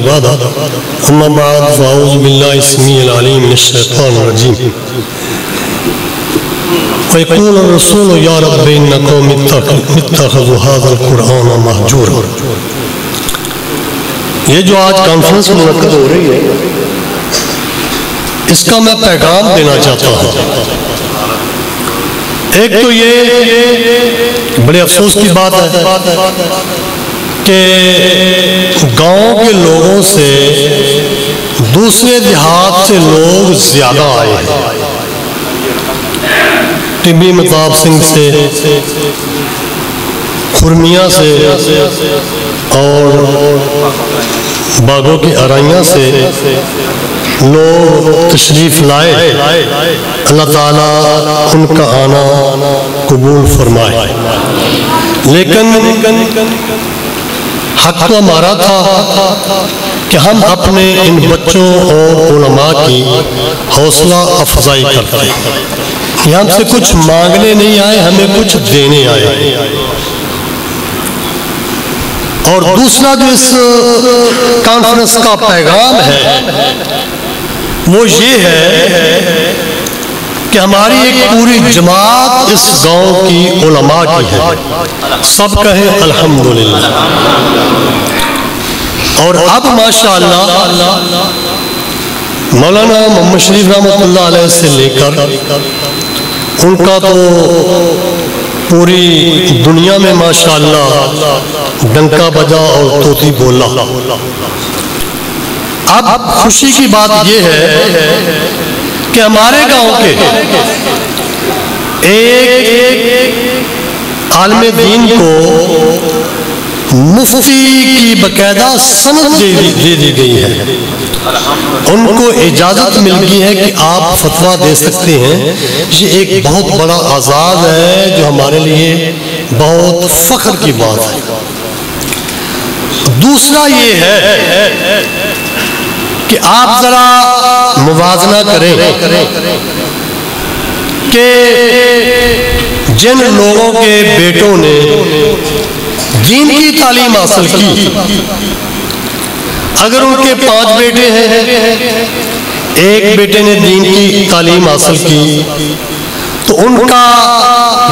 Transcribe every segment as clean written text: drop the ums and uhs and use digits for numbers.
به بعد اما بعد فاعوذ بالله السميع العليم من الشيطان الرجيم ويقول الرسول يا رب إن قوم اتخذوا هذا القرآن مهجورا. یہ جو آج کانفرنس منعقد ہو رہی ہے اس کا میں پیغام دینا چاہتا ہوں. ایک تو یہ بڑے افسوس کی بات ہے کہ گاؤں کے لوگوں سے دوسرے دیہات سے لوگ زیادہ آئے ہیں. ٹبی متاب سنگھ سے، خرمیہ سے اور باغوں کی ارائیاں سے لوگ تشریف لائے. اللہ تعالیٰ ان کا آنا قبول فرمائے. لیکن حق تو ہمارا تھا کہ ہم اپنے ان بچوں اور علماء کی حوصلہ افزائی کرتے ہیں. یہ ہم سے کچھ مانگنے نہیں آئے، ہمیں کچھ دینے آئے. اور دوسرا جو اس کانفرنس کا پیغام ہے وہ یہ ہے کہ ہماری ایک پوری جماعت اس گاؤں کی علماء کی ہے. سب کہیں الحمدللہ. اور اب ماشاءاللہ مولانا محمد شریف رحمۃ اللہ علیہ سے لے کر ان کا تو پوری دنیا میں ماشاءاللہ ڈنکا بجا اور طوطی بولا. اب خوشی کی بات یہ ہے کہ ہمارے گاؤں کے ایک عالم دین کو مفتی کی باقاعدہ سند دے دی گئی ہے. ان کو اجازت مل گئی ہے کہ آپ فتویٰ دے سکتے ہیں. یہ ایک بہت بڑا اعزاز ہے جو ہمارے لیے بہت فخر کی بات ہے. دوسرا یہ ہے کہ آپ ذرا موازنہ کریں کہ جن لوگوں کے بیٹوں نے دین کی تعلیم حاصل کی، اگر ان کے 5 بیٹے ہیں، ایک بیٹے نے دین کی تعلیم حاصل کی تو ان کا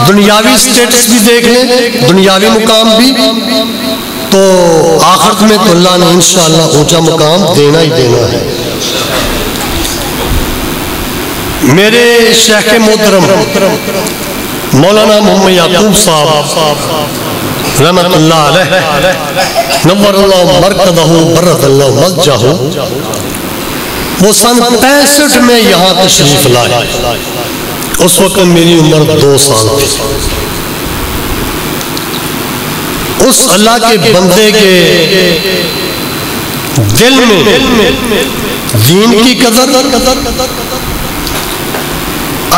دنیاوی سٹیٹس بھی دیکھ لیں، دنیاوی مقام بھی، تو آخرت میں تو اللہ نے انشاءاللہ اونچا مقام دینا ہی دینا ہے. میرے شیخ محترم مولانا محمد یعقوب صاحب رحمت اللہ علیہ نور اللہ مرکزہ برد اللہ ملجہ، وہ سن 65 میں یہاں تشریف لائے. اس وقت میری عمر 2 سال تھی. اس اللہ کے بندے کے دل میں دین کی قدر،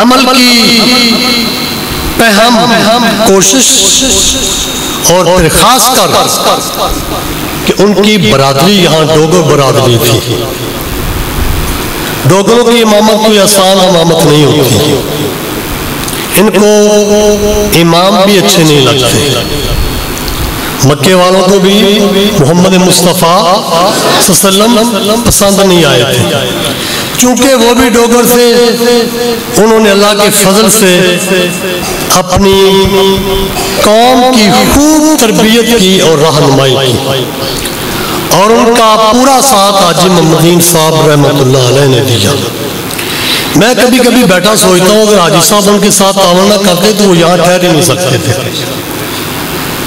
عمل کی پہم کوشش اور پھر خاص کر کہ ان کی برادری یہاں ڈوگر برادری تھی. ڈوگروں کی امامت کوئی آسان امامت نہیں ہوتی. ان کو امام بھی اچھے نہیں لگتے. مکے والوں کو بھی محمد مصطفیٰ صلی اللہ علیہ وسلم پسند نہیں آئے تھے. چونکہ وہ بھی ڈوگر تھے، انہوں نے اللہ کے فضل سے اپنی قوم کی خوب تربیت کی اور رہنمائی کی، اور ان کا پورا ساتھ حاجی محمدین صاحب رحمۃ اللہ علیہ نے دیا. میں کبھی کبھی بیٹھا سوچتا ہوں اگر حاجی صاحب ان کے ساتھ تعاون نہ کرتے تو وہ یہاں ٹھہر ہی نہیں سکتے تھے.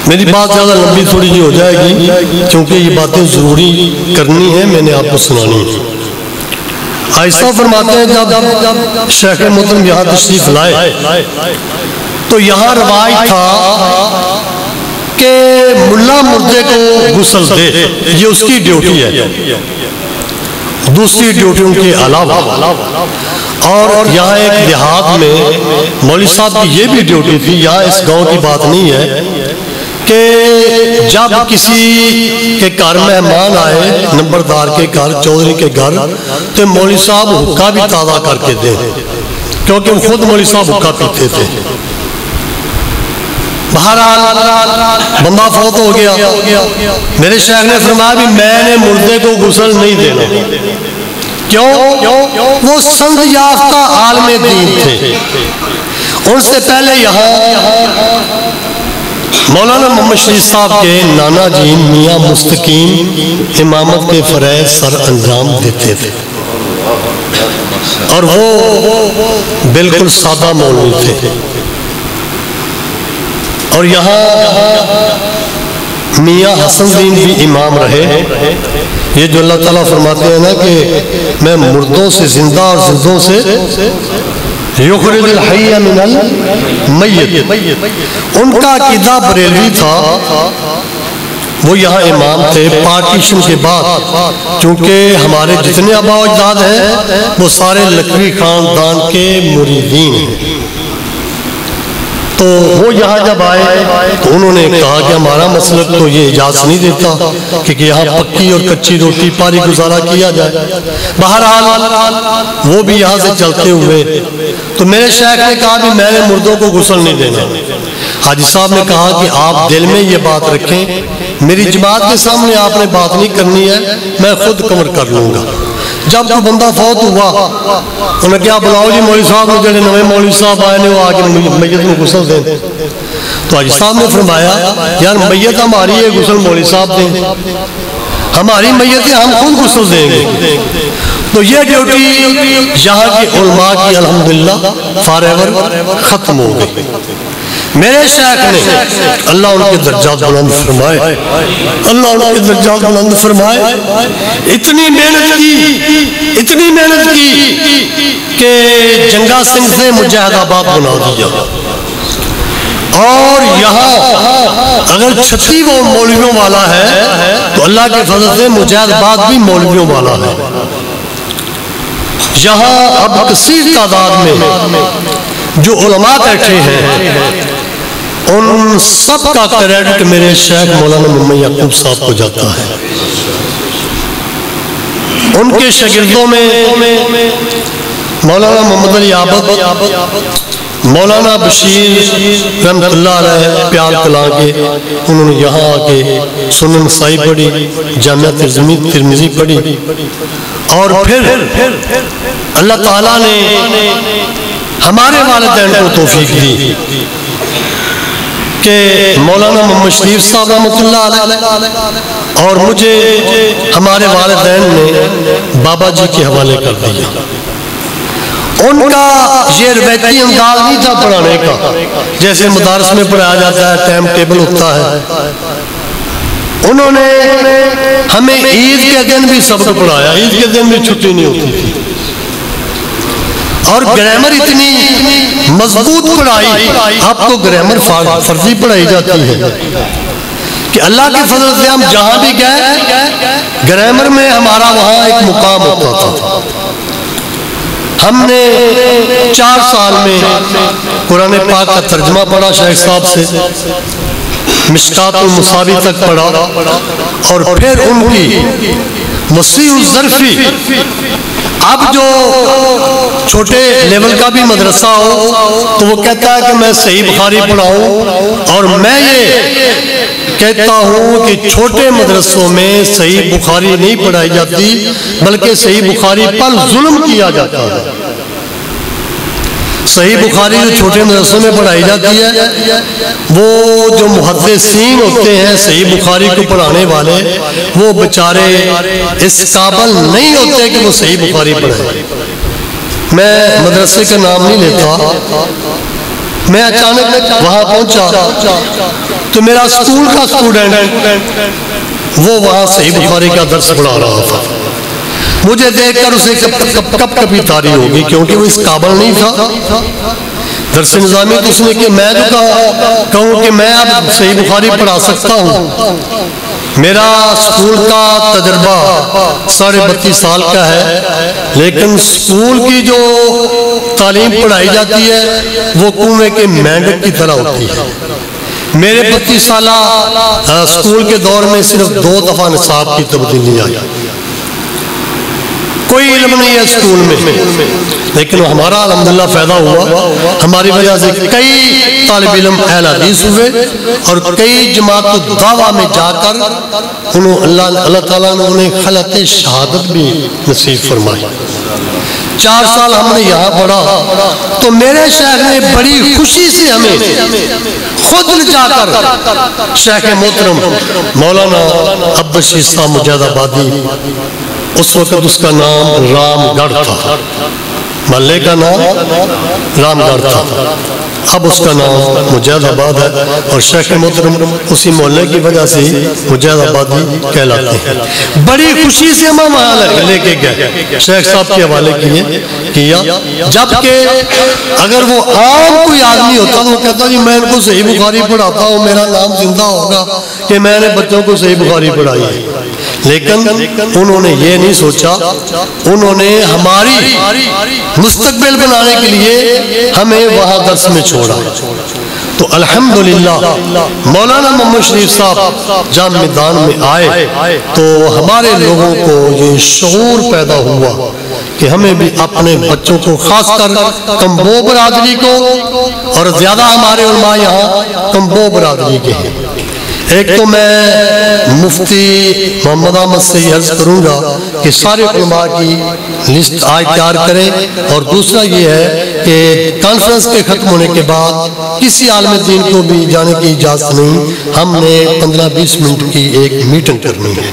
میری بات زیادہ لمبی تھوڑی جی ہو جائے گی کیونکہ یہ باتیں ضروری کرنی ہیں، میں نے آپ کو سنانی ہے. آئسہ فرماتے ہیں جب شیخ محترم یہاں تشریف لائے تو یہاں روایت تھا کہ ملا مردے کو غسل دے، یہ اس کی ڈیوٹی ہے دوسری ڈیوٹیوں کے علاوہ. اور یہاں ایک دیہات میں مولوی صاحب کی یہ بھی ڈیوٹی تھی، یہاں اس گاؤں کی بات نہیں ہے، کہ جب کسی کے گھر مہمان آئے، نمبردار کے گھر، چودھری کے گھر، تو مولوی صاحب حقہ بھی تازہ کر کے دیں، کیونکہ وہ خود مولوی صاحب حقہ پیتے تھے. بہرحال بندہ فوت ہو گیا. میرے شیخ نے فرمایا بھی میں نے مردے کو غسل نہیں دینا. کیوں؟ وہ سند یافتہ عالم دین تھے. ان سے پہلے یہاں مولانا محمد شریف صاحب کے نانا جی میاں مستقیم امامت کے فرائض سر انجام دیتے تھے اور وہ بالکل سادہ مولوی تھے. اور یہاں میاں حسن دین بھی امام رہے. یہ جو اللہ تعالیٰ فرماتے ہیں نا کہ میں مردوں سے زندہ اور زندوں سے یخرج الحی من المیت، ان کا عقیدہ بریلوی تھا. وہ یہاں امام تھے. پارٹیشن کے بعد چونکہ ہمارے جتنے آباء و اجداد ہیں وہ سارے لکھوی خاندان کے مریدین ہیں، تو وہ یہاں جب آئے تو انہوں نے کہا کہ ہمارا مسلک تو یہ اجازت نہیں دیتا کہ یہاں پکی اور کچی روٹی پاری گزارا کیا جائے. بہرحال وہ بھی یہاں سے چلتے ہوئے تو میرے شیخ نے کہا کہ میں نے مردوں کو غسل نہیں دینا. حاجی صاحب نے کہا کہ آپ دل میں یہ بات رکھیں، میری جماعت کے سامنے آپ نے بات نہیں کرنی ہے، میں خود کور کر لوں گا. جب جو بندہ فوت ہوا انہوں نے کہا بلاؤ جی مولوی صاحب نے جڑے نوے مولوی صاحب آئے نے وہ آگے میت میں غسل دیں. تو حاجی صاحب نے فرمایا یار میت ہماری ہے، غسل مولوی صاحب دیں. ہماری میت ہے، ہم خود غسل دیں گے. تو یہ ڈیوٹی یہاں کے علماء کی الحمدللہ فار ایور ختم ہو گئی. میرے شیخ نے اللہ ان کے درجات بلند فرمائے، اللہ ان کے درجات بلند فرمائے، اتنی محنت کی کہ جنگا سنگھ سے مجاہد آباد بنا دیا. اور یہاں اگر چھتی وہ مولویوں والا ہے تو اللہ کے فضل سے مجاہد آباد بھی مولویوں والا ہے. یہاں اب کثیر تعداد میں جو علماء بیٹھے ہیں ان سب کا کریڈٹ میرے شیخ مولانا محمد یعقوب صاحب کو جاتا ہے. ان کے شاگردوں میں مولانا محمد علی عابد، مولانا بشیر رحمت اللہ علیہ پیال کلاں کے، انہوں نے یہاں آ کے سنن نسائی پڑھی، جامعہ ترمذی پڑھی. اور پھر اللہ تعالیٰ نے ہمارے والدین کو توفیق دی کہ مولانا محمد شریف صاحب رحمۃ اللہ علیہ اور مجھے ہمارے والدین نے بابا جی کے حوالے کر دیا. ان کا یہ روایتی انداز نہیں تھا پڑھانے کا جیسے مدارس میں پڑھایا جاتا ہے، ٹائم ٹیبل ہوتا ہے. انہوں نے ہمیں عید کے دن بھی سبق پڑھایا، عید کے دن بھی چھٹی نہیں ہوتی تھی. اور گرامر اتنی مضبوط پڑھائی، اب تو گرامر فرضی پڑھائی جاتی ہے کہ اللہ کے فضل سے ہم جہاں بھی گئے گرامر میں ہمارا وہاں ایک مقام ہوتا تھا. ہم نے 4 سال میں قرآن پاک کا ترجمہ پڑھا شیخ صاحب سے، مشکات المصابی تک پڑھا، اور پھر ان کی مسیح الظرفی. اب جو چھوٹے لیول کا بھی مدرسہ ہو تو وہ کہتا ہے کہ میں صحیح بخاری پڑھاؤں، اور میں یہ کہتا ہوں کہ چھوٹے مدرسوں میں صحیح بخاری نہیں پڑھائی جاتی بلکہ صحیح بخاری پر ظلم کیا جاتا ہے. صحیح بخاری جو چھوٹے مدرسوں میں پڑھائی جاتی ہے وہ جو محدثین ہوتے ہیں صحیح بخاری کو پڑھانے والے وہ بیچارے اس قابل نہیں ہوتے کہ وہ صحیح بخاری پڑھائیں. میں مدرسے کا نام نہیں لیتا، میں اچانک وہاں پہنچا تو میرا اسکول کا اسٹوڈنٹ وہ وہاں صحیح بخاری کا درس پڑھا رہا تھا. مجھے دیکھ کر اسے کب کبھی تاری ہوگی کیونکہ وہ اس قابل نہیں تھا. درس نظامی تو اس نے کہ میں جو کہوں کہ میں اب صحیح بخاری پڑھا سکتا ہوں. میرا اسکول کا تجربہ 32.5 سال کا ہے، لیکن اسکول کی جو تعلیم پڑھائی جاتی ہے وہ کنویں کے مینڈک کی طرح ہوتی ہے. میرے 32 سالہ اسکول کے دور میں صرف 2 دفعہ نصاب کی تبدیلی آئی. کوئی علم نہیں ہے اسکول میں، لیکن ہمارا الحمدللہ فائدہ ہوا، ہماری وجہ سے کئی طالب علم اہل حدیث ہوئے اور کئی جماعت الدعوہ میں جا کر اللہ تعالیٰ نے انہیں خلعت شہادت بھی نصیب فرمائی۔ 4 سال ہم نے یہاں پڑھا تو میرے شیخ نے بڑی خوشی سے ہمیں خود لے جا کر شیخ محترم مولانا عبدالشید صاحب مجاہد آبادی، اس وقت اس کا نام رام گڑھ تھا، محلے کا نام رام گڑھ تھا، اب اس کا نام مجاہد آباد ہے، اور شیخ محترم اسی محلے کی وجہ سے مجاہد آبادی کہلاتے ہیں۔ بڑی خوشی سے ہم وہاں لے کے گئے، شیخ صاحب کے حوالے کیا، جبکہ اگر وہ عام کوئی آدمی ہوتا تو وہ کہتا جی میں ان کو صحیح بخاری پڑھاتا ہوں، میرا نام زندہ ہوگا کہ میں نے بچوں کو صحیح بخاری پڑھائی ہے، لیکن انہوں نے یہ نہیں سوچا، انہوں نے ہماری مستقبل بنانے کے لیے ہمیں وہاں درس میں چھوڑا۔ تو الحمدللہ مولانا محمد شریف صاحب جب میدان میں آئے تو ہمارے لوگوں کو یہ شعور پیدا ہوا کہ ہمیں بھی اپنے بچوں کو، خاص کر کمبو برادری کو، اور زیادہ ہمارے علماء یہاں کمبو برادری کے ہیں، ایک تو میں مفتی محمد احمد سے یہ عرض کروں گا کہ سارے علماء کی لسٹ آج تیار کریں، اور دوسرا یہ ہے کہ کانفرنس کے ختم ہونے کے بعد کسی عالم دین کو بھی جانے کی اجازت نہیں، ہم نے 15-20 منٹ کی ایک میٹنگ کرنی ہے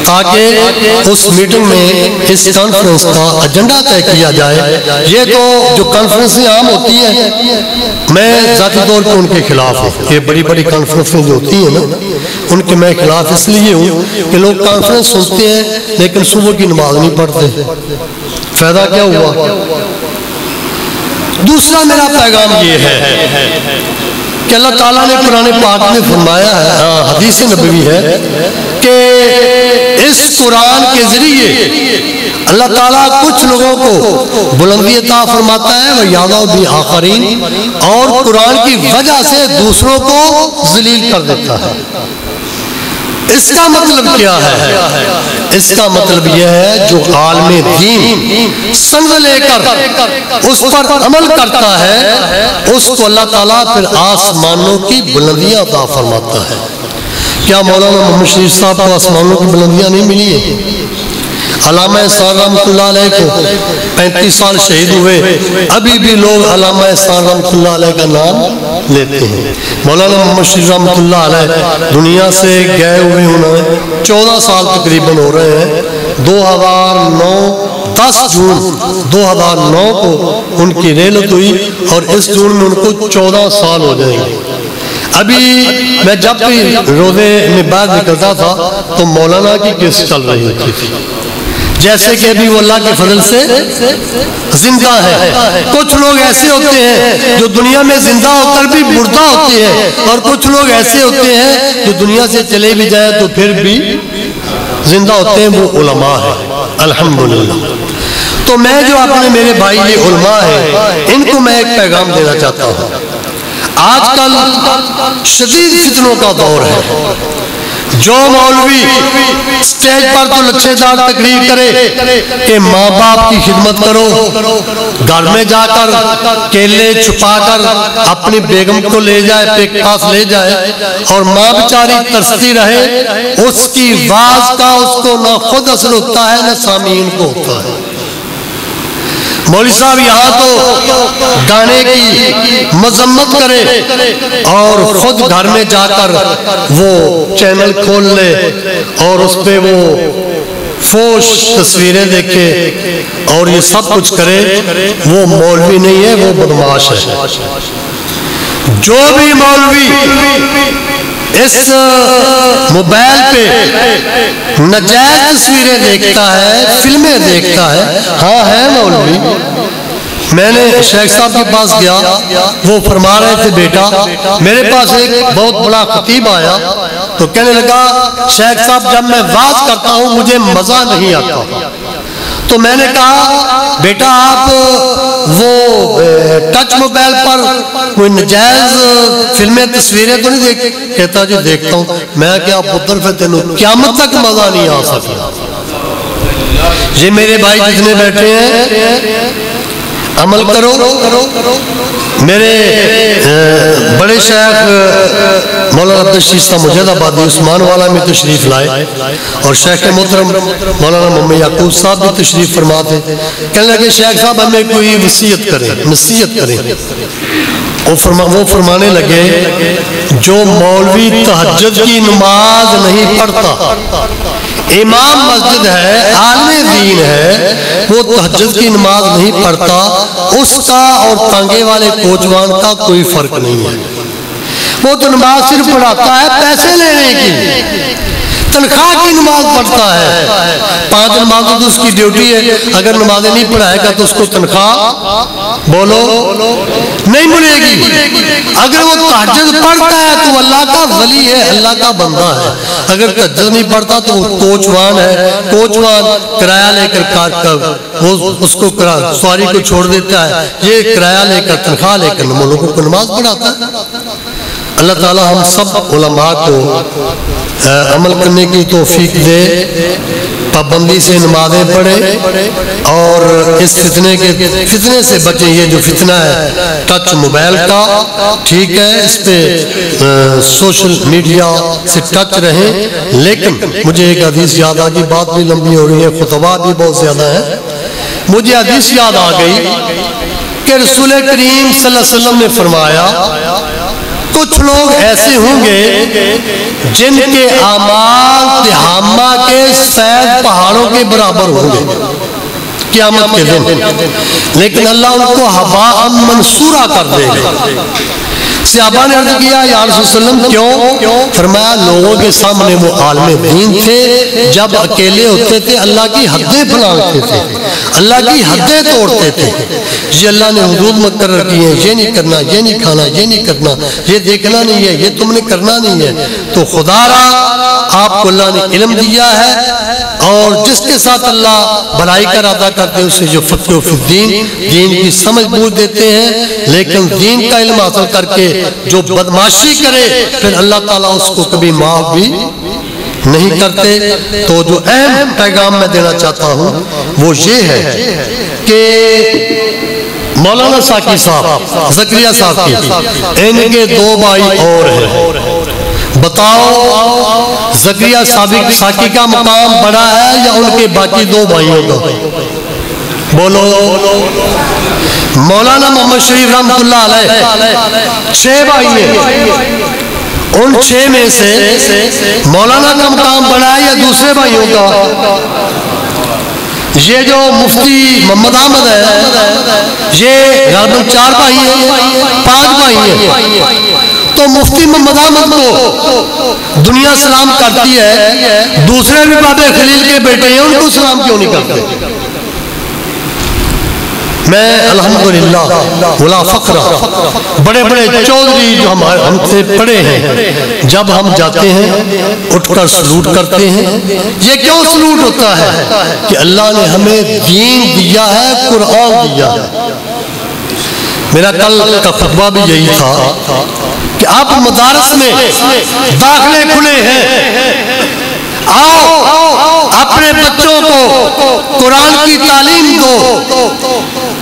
تاکہ اس میٹنگ میں اس کانفرنس کا ایجنڈا طے کیا جائے۔ یہ تو جو کانفرنسیں عام ہوتی ہیں میں ذاتی طور پر ان کے خلاف ہوں، یہ بڑی بڑی کانفرنسیں جو ہوتی ہیں نا ان کے میں خلاف اس لیے ہوں کہ لوگ کانفرنس سنتے ہیں لیکن صبح کی نماز نہیں پڑھتے، فائدہ کیا ہوا؟ دوسرا میرا پیغام یہ ہے کہ اللہ تعالیٰ نے قرآن پاک میں فرمایا ہے، حدیث نبوی ہے کہ اس قرآن کے ذریعے اللہ تعالیٰ کچھ لوگوں کو بلندی عطا فرماتا ہے وَيَعْلَوْ بِآخَرِينَ، اور قرآن کی وجہ سے دوسروں کو ذلیل کر دیتا ہے۔ اس کا مطلب کیا ہے؟ اس کا مطلب یہ ہے جو عالم دین سمجھ لے کر اس پر عمل کرتا ہے اس کو اللہ تعالیٰ پھر آسمانوں کی بلندیاں عطا فرماتا ہے۔ کیا مولانا محمد شریف صاحب کو آسمانوں کی بلندیاں نہیں ملی ہیں؟ علامہ احسان رحمۃ اللہ علیہ کو 35 سال شہید ہوئے، ابھی بھی لوگ علامہ احسان رحمۃ اللہ علیہ کا نام لیتے ہیں۔ مولانا محمد شریف رحمۃ اللہ علیہ دنیا سے گئے ہوئے انہیں 14 سال تقریباً ہو رہے ہیں۔ 10 جون 2009 کو ان کی رحلت ہوئی اور اس جون میں ان کو 14 سال ہو جائیں گے۔ ابھی میں جب بھی روزے میں بعد نکلتا تھا تو مولانا کی قصہ چل رہی تھی، جیسے کہ ابھی وہ اللہ کے فضل سے زندہ ہے۔ کچھ لوگ ایسے ہوتے ہیں جو دنیا میں زندہ ہو کر بھی مردہ ہوتے ہیں، اور کچھ لوگ ایسے ہوتے ہیں جو دنیا سے چلے بھی جائیں تو پھر بھی زندہ ہوتے ہیں، وہ علماء ہیں الحمدللہ۔ تو میں جو اپنے میرے بھائی یہ علماء ہیں ان کو میں ایک پیغام دینا چاہتا ہوں۔ آج کل شدید فتنوں کا دور ہے، جو مولوی سٹیج پر تو لچھے دار تقریر کرے کہ ماں باپ کی خدمت کرو، گھر میں جا کر کیلے چھپا کر اپنی بیگم کو لے جائے، پیک پاس لے جائے، اور ماں بیچاری ترستی رہے، اس کی واز کا اس کو نہ خود اثر ہوتا ہے نہ سامعین کو ہوتا ہے۔ مولوی صاحب یہاں تو گانے کی مذمت کرے اور خود گھر میں جا کر وہ چینل کھول لے اور اس پہ وہ فوش تصویریں دیکھے اور یہ سب کچھ کرے، وہ مولوی نہیں ہے، وہ بدمعاش ہے۔ جو بھی مولوی اس موبائل پہ ناجائز تصویریں دیکھتا ہے، فلمیں دیکھتا ہے، ہاں ہے مولوی۔ میں نے شیخ صاحب کے پاس گیا، وہ فرما رہے تھے بیٹا میرے پاس ایک بہت بڑا خطیب آیا تو کہنے لگا شیخ صاحب جب میں واز کرتا ہوں مجھے مزہ نہیں آتا۔ تو میں نے کہا بیٹا آپ وہ ٹچ موبائل پر کوئی نجائز فلمیں تصویریں تو نہیں دیکھ؟ کہتا جی دیکھتا ہوں۔ میں کیا پتر پہ تینوں قیامت تک مزہ نہیں آ سکتا۔ یہ میرے بھائی جتنے بیٹھے ہیں عمل کرو. میرے بڑے شیخ مولانا عبدالشیف صاحب مجید آبادی عثمان والا میں تشریف لائے اور شیخ محترم مولانا محمد یعقوب صاحب بھی تشریف فرما تھے. کہنے لگے شیخ صاحب ہمیں کوئی وصیت کریں, نصیحت کریں. وہ فرمانے لگے جو مولوی تہجد کی نماز نہیں پڑھتا, امام مسجد ہے, عالم دین ہے, وہ تہجد کی نماز نہیں پڑھتا, اس کا اور تانگے والے کوچوان کا کوئی فرق نہیں ہے. وہ تو نماز صرف پڑھاتا ہے پیسے لینے کی, تنخواہ کی نماز پڑھتا ہے. 5 نمازوں تو اس کی ڈیوٹی ہے, اگر نمازیں نہیں پڑھائے گا تو اس کو تنخواہ بولو نہیں ملے گی. اگر وہ تہجد پڑھتا ہے تو وہ اللہ کا ولی ہے, اللہ کا بندہ ہے. اگر تہجد نہیں پڑھتا تو وہ کوچوان ہے. کوچوان کرایہ لے کر وہ اس کو سواری کو چھوڑ دیتا ہے, یہ کرایہ لے کر تنخواہ لے کر لوگوں کو نماز پڑھاتا ہے. اللہ تعالی ہم سب علماء کو عمل کرنے کی توفیق دے, پابندی سے نمازیں پڑھے اور اس فتنے سے بچیں. یہ جو فتنہ ہے ٹچ موبائل کا, ٹھیک ہے, اس پہ سوشل میڈیا سے ٹچ رہیں. لیکن مجھے ایک حدیث یاد آ گئی, بات بھی لمبی ہو رہی ہے, خطبات بھی بہت زیادہ ہیں. مجھے حدیث یاد آ گئی کہ رسول کریم صلی اللہ علیہ وسلم نے فرمایا کچھ لوگ ایسے ہوں گے جن کے اعمال تہامہ کے سفید پہاڑوں کے برابر ہوں گے قیامت کے دن, لیکن اللہ ان کو ہباء منصورا کر دے گا. صحابہ نے عرض کیا یا رسول اللہ کیوں؟ فرمایا لوگوں کے سامنے وہ عالم دین تھے, جب اکیلے ہوتے تھے اللہ کی حدیں پھلانگتے تھے, اللہ کی حدیں توڑتے تھے. یہ اللہ نے حدود مقرر کی ہیں, یہ نہیں کرنا, یہ نہیں کھانا, یہ نہیں کرنا, یہ دیکھنا نہیں ہے, یہ تم نے کرنا نہیں ہے. تو خدا را آپ کو اللہ نے علم دیا ہے, اور جس کے ساتھ اللہ بھلائی کا ارادہ کرتے ہیں اسے جو فقہ فی الدین, دین کی سمجھ بوجھ دیتے ہیں. لیکن دین کا علم حاصل کر کے جو بدماشی کرے پھر اللہ تعالیٰ اس کو کبھی معاف بھی نہیں کرتے. تو جو اہم پیغام میں دینا چاہتا ہوں وہ یہ ہے کہ مولانا ساکی صاحب, زکریا صاحب کی, ان کے 2 بھائی اور ہیں. بتاؤ زکریا ساکی کا مقام بڑا ہے یا ان کے باقی 2 بھائیوں کا؟ بولو. مولانا محمد شریف رحمۃ اللہ علیہ 6 بھائی ہیں, ان 6 میں سے مولانا کا مقام بڑا ہے یا دوسرے بھائیوں کا؟ یہ جو مفتی محمد احمد ہے یہ غالباً 4 بھائی ہیں, 5 بھائی ہیں. تو مفتی محمد احمد کو دنیا سلام کرتی ہے, دوسرے بھی بابے خلیل کے بیٹے ہیں, ان کو سلام کیوں نہیں کرتے؟ میں الحمدللہ ولا فخر, بڑے بڑے چودھری جو ہم سے پڑھے ہیں, جب ہم جاتے ہیں اٹھ کر سلوٹ کرتے ہیں. یہ کیوں سلوٹ ہوتا ہے؟ کہ اللہ نے ہمیں دین دیا ہے, قرآن دیا ہے. میرا کل کا خطبہ بھی یہی تھا کہ آپ مدارس میں داخلے کھلے ہیں, آؤ اپنے بچوں کو قرآن کی تعلیم دو,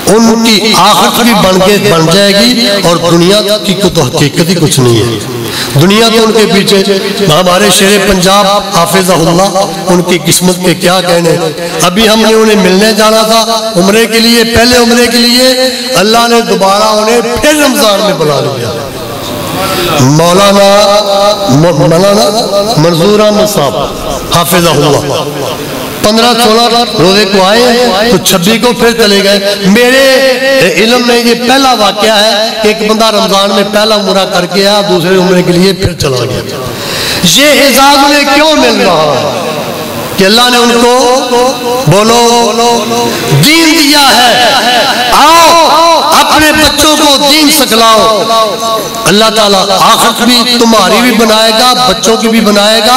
ان کی آخرت بھی بن جائے گی, اور دنیا کی تو حقیقت ہی کچھ نہیں ہے. دنیا تو ان کے پیچھے, ہمارے شیر پنجاب حافظہ اللہ, ان کی قسمت کے کیا کہنے. ابھی ہم نے انہیں ملنے جانا تھا عمرے کے لیے, پہلے عمرے کے لیے, اللہ نے دوبارہ انہیں پھر رمضان میں بلا لیا. مولانا منظور احمد صاحب حافظہ اللہ 15-16 روزے کو آئے تو 26 کو پھر چلے گئے. میرے علم میں یہ پہلا واقعہ ہے کہ ایک بندہ رمضان میں پہلا عمرہ کر کے آیا, دوسرے عمرے کے لیے پھر چلا گیا. یہ اعزاز انہیں کیوں مل رہا ہے؟ کہ اللہ نے ان کو بولو دین دیا ہے, آؤ اپنے بچوں کو دین سکھلاؤ. اللہ تعالیٰ آخرت بھی تمہاری بھی بنائے گا, بچوں کی بھی بنائے گا,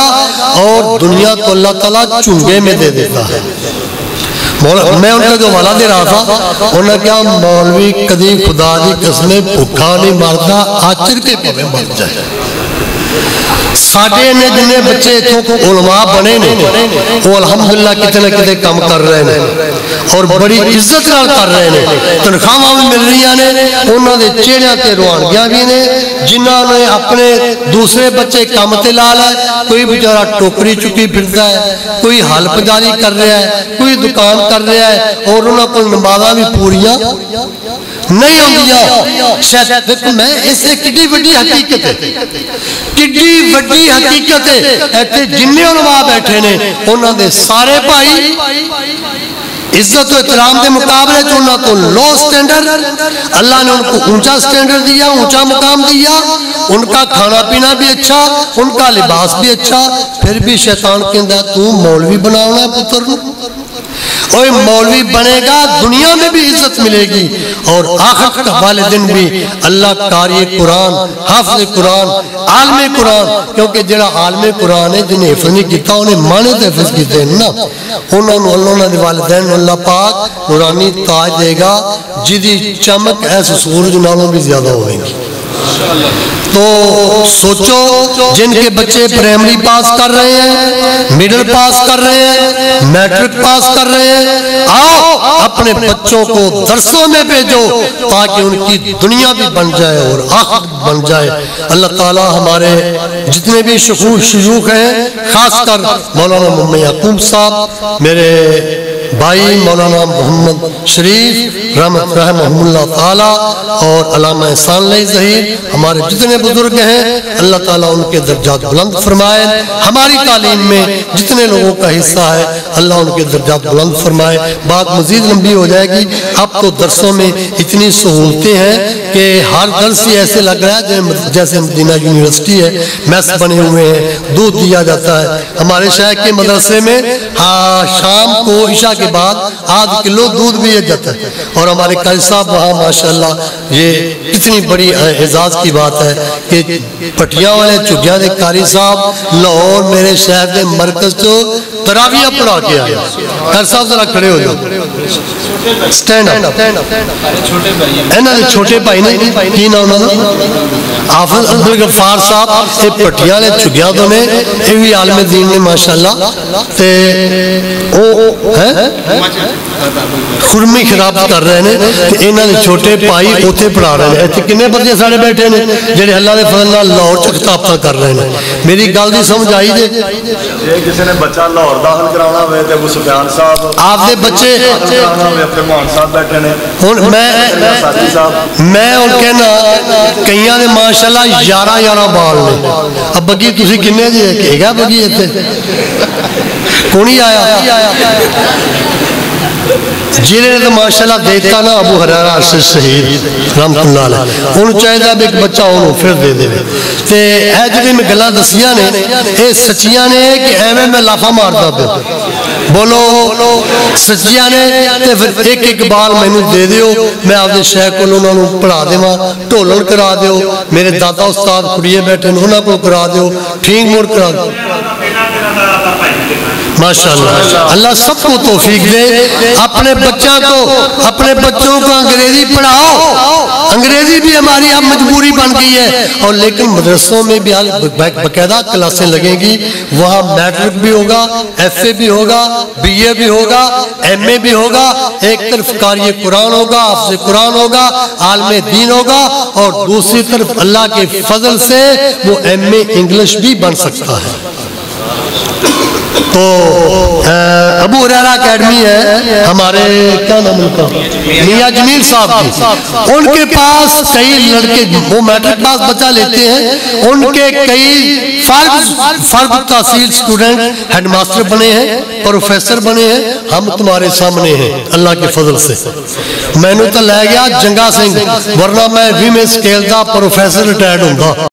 اور دنیا تو اللہ تعالیٰ چنگے میں دے دیتا ہے. میں ان کا جو حوالہ دے رہا تھا, انہوں نے کہا مولوی کدی خدا دی قسمیں بھوکا نہیں مرتا, آچر کے پہ مر جائے. ساڈے نے جننے بچے اتوں علماء بنے نے وہ الحمدللہ کتے نہ کتے کام کر رہے ہیں اور بڑی عزت نال کر رہے ہیں، تنخواہاں بھی مل رہی ہیں، انہوں نے چہرے تے روحانیاں بھی نے، جنہوں نے اپنے دوسرے بچے کام تے لا لے، کوئی بیچارہ ٹوکری چکی پھرتا ہے، کوئی حل پجاری کر رہا ہے، کوئی دکان کر رہا ہے، اور انہوں کو نمازاں بھی پوریاں نہیں ہوندیاں۔ شاید دیکھو میں اس سے کتنی بڑی حقیقت ہے، کتنی بڑی حقیقت ہے، ایتھے جننے علماء بیٹھے نے انہوں نے سارے بھائی عزت و احترام کے مقابلے تو انہوں کو لو سٹینڈرڈ، اللہ نے ان کو اونچا سٹینڈرڈ دیا، اونچا مقام دیا، ان کا کھانا پینا بھی اچھا، ان کا لباس بھی اچھا، پھر بھی شیطان کہندا تو مولوی بناونا ہے پتر نو، اوہ مولوی بنے گا دنیا میں بھی عزت ملے گی اور آخرت والے دن بھی اللہ قاری قرآن، حافظ قرآن، عالم قرآن، کیونکہ جڑا عالم قرآن ہے جنہیں حفظ نہیں کیتا انہیں مانے تے حفظ کیتے ہیں نا، انہوں نے اللہ نے والدین اللہ پاک نورانی تاج دے گا جدی چمک ایسے سورج نالوں بھی زیادہ ہوئیں گی۔ تو سوچو جن کے بچے پرائمری پاس کر رہے ہیں، میڈل پاس کر رہے ہیں، میٹرک پاس کر رہے ہیں، آؤ اپنے بچوں کو درسوں میں بھیجو تاکہ ان کی دنیا بھی بن جائے اور آخرت بن جائے۔ اللہ تعالی ہمارے جتنے بھی شیوخ ہیں، خاص کر مولانا محمد یعقوب صاحب، میرے بھائی مولانا محمد شریف رحمہ اللہ تعالی اور علامہ احسان علیہ ظہیر، ہمارے جتنے بزرگ ہیں اللہ تعالیٰ ان کے درجات بلند فرمائے، ہماری تعلیم میں جتنے لوگوں کا حصہ ہے اللہ ان کے درجات بلند فرمائے۔ بات مزید لمبی ہو جائے گی، اب تو درسوں میں اتنی سہولتیں ہیں کہ ہر درس ہی ایسے لگ رہا ہے جیسے مدینہ یونیورسٹی ہے، میس بنے ہوئے ہیں، دودھ دیا جاتا ہے۔ ہمارے شہر کے مدرسے میں شام کو عشاء کے بعد آدھ کلو دودھ بھی جاتا ہے، اور ہمارے قاری صاحب وہاں ماشاءاللہ یہ اتنی بڑی اعزاز کی بات ہے کہ پٹیاں والے چگیاں دے قاری صاحب لاہور میرے شہر دے مرکز تو تراویہ پڑھا کے آئے۔ قاری صاحب ذرا کھڑے ہو جاؤ، سٹینڈ اپ، انہاں دے چھوٹے بھائی نے کی نام حافظ عبدالغفار صاحب، یہ پٹیاں والے چگیاں تو نے، یہ بھی عالم دین نے ماشاءاللہ، تے او خرمی خراب کر رہے ہیں کہ انہاں نے چھوٹے پائی اوتے پڑھا رہے ہیں۔ ایتھے کنے بچے سارے بیٹھے ہیں جڑے اللہ دے فضل نال لاہور چ خطابتاں کر رہے ہیں۔ میری گل دی سمجھ آئی جے؟ جے کسی نے بچہ لاہور داخل کرانا ہوئے تے ابو سفیان صاحب آپ دے بچے اپنے مہان صاحب بیٹھے نے، ہن میں ہن کہنا کئیاں دے ماشاءاللہ 11 بال نے۔ اب بگی تسی کنے جے کہ گا بگی ایتھے کونی آیا جنہیں تو ماشاءاللہ دیتا نا ابو حریرہ ارشد شہید رحمت اللہ علیہ، انہوں چاہیے بھی ایک بچہ انہوں پھر دے دے تے اے جنہیں میں گلہ دسیاں نے اے سچیاں نے کہ ایویں میں لافہ مارتا پہ بولو سچیاں نے تے پھر ایک ایک بال میں انہوں دے دیو، میں آپ دے شیخ کو انہوں پڑھا دے ماں ٹولن کرا دیو، میرے دادا استاد کھڑیے بیٹھے انہوں کو کرا دیو، ٹھینگ موڑ کرا دیو۔ ماشاءاللہ اللہ سب کو توفیق دے، اپنے بچوں کو انگریزی پڑھاؤ، انگریزی بھی ہماری اب مجبوری بن گئی ہے، اور لیکن مدرسوں میں بھی باقاعدہ کلاسیں لگیں گی، وہاں میٹرک بھی ہوگا، ایف اے بھی ہوگا، بی اے بھی ہوگا، ایم اے بھی ہوگا، ایک طرف قاری قرآن ہوگا، حافظ قرآن ہوگا، عالم دین ہوگا، اور دوسری طرف اللہ کے فضل سے وہ ایم اے انگلش بھی بن سکتا ہے۔ تو ابو حریرہ اکیڈمی ہے ہمارے کیا نام ان کا میاں جمیل صاحب کی، ان کے پاس کئی لڑکے وہ میٹرک پاس بچہ لیتے ہیں، ان کے کئی فرد تحصیل سٹوڈنٹ ہیڈ ماسٹر بنے ہیں، پروفیسر بنے ہیں، ہم تمہارے سامنے ہیں اللہ کے فضل سے۔ میں نے تو لے گیا جنگا سنگھ، ورنہ میں بھی میں سکیل دا پروفیسر ریٹائرڈ ہوں گا۔